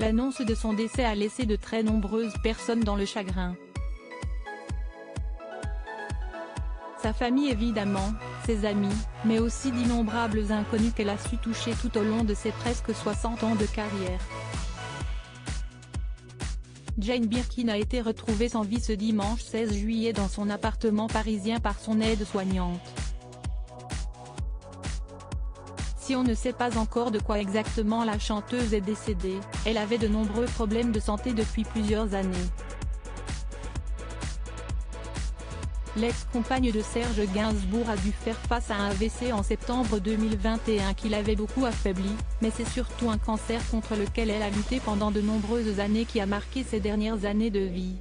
L'annonce de son décès a laissé de très nombreuses personnes dans le chagrin. Sa famille évidemment, ses amis, mais aussi d'innombrables inconnus qu'elle a su toucher tout au long de ses presque 60 ans de carrière. Jane Birkin a été retrouvée sans vie ce dimanche 16 juillet dans son appartement parisien par son aide-soignante. Si on ne sait pas encore de quoi exactement la chanteuse est décédée, elle avait de nombreux problèmes de santé depuis plusieurs années. L'ex-compagne de Serge Gainsbourg a dû faire face à un AVC en septembre 2021 qui l'avait beaucoup affaibli, mais c'est surtout un cancer contre lequel elle a lutté pendant de nombreuses années qui a marqué ses dernières années de vie.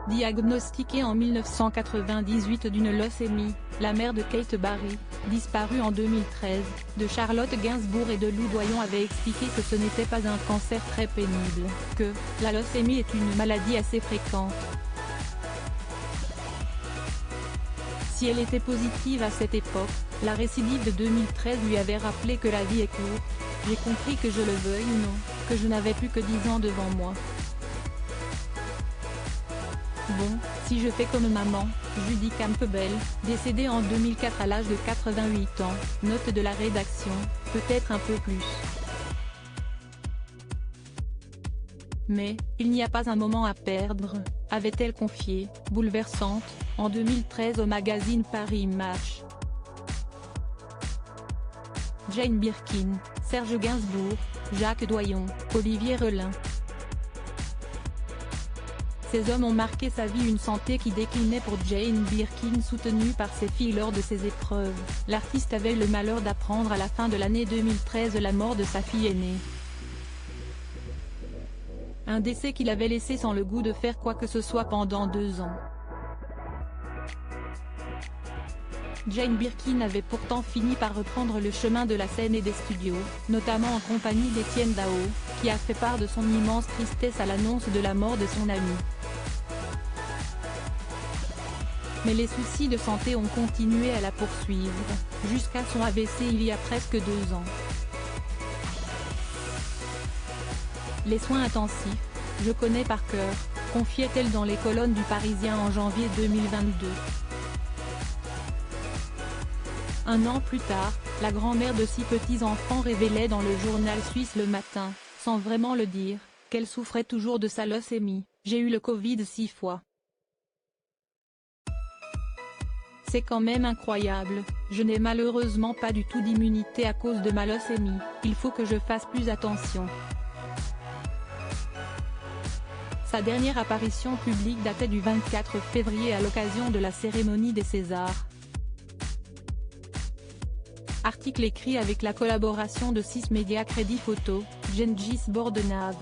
Diagnostiquée en 1998 d'une leucémie, la mère de Kate Barry, disparue en 2013, de Charlotte Gainsbourg et de Lou Doyon avait expliqué que ce n'était pas un cancer très pénible, que « la leucémie est une maladie assez fréquente ». Si elle était positive à cette époque, la récidive de 2013 lui avait rappelé que la vie est courte. J'ai compris que je le veuille ou non, que je n'avais plus que 10 ans devant moi. Bon, si je fais comme maman, Judy Campbell, décédée en 2004 à l'âge de 88 ans, note de la rédaction, peut-être un peu plus. Mais, il n'y a pas un moment à perdre, avait-elle confié, bouleversante, en 2013 au magazine Paris Match. Jane Birkin, Serge Gainsbourg, Jacques Doyon, Olivier Relin. Ces hommes ont marqué sa vie, une santé qui déclinait pour Jane Birkin soutenue par ses filles lors de ses épreuves. L'artiste avait eu le malheur d'apprendre à la fin de l'année 2013 la mort de sa fille aînée. Un décès qui l'avait laissé sans le goût de faire quoi que ce soit pendant 2 ans. Jane Birkin avait pourtant fini par reprendre le chemin de la scène et des studios, notamment en compagnie d'Étienne Dao, qui a fait part de son immense tristesse à l'annonce de la mort de son ami. Mais les soucis de santé ont continué à la poursuivre, jusqu'à son AVC il y a presque 2 ans. Les soins intensifs, je connais par cœur, confiait-elle dans les colonnes du Parisien en janvier 2022. Un an plus tard, la grand-mère de 6 petits-enfants révélait dans le journal suisse Le Matin, sans vraiment le dire, qu'elle souffrait toujours de sa leucémie. J'ai eu le Covid 6 fois. C'est quand même incroyable, je n'ai malheureusement pas du tout d'immunité à cause de ma leucémie, il faut que je fasse plus attention. Sa dernière apparition publique datait du 24 février à l'occasion de la cérémonie des Césars. Article écrit avec la collaboration de 6 médias Crédit Photo, Gengis Bordenave.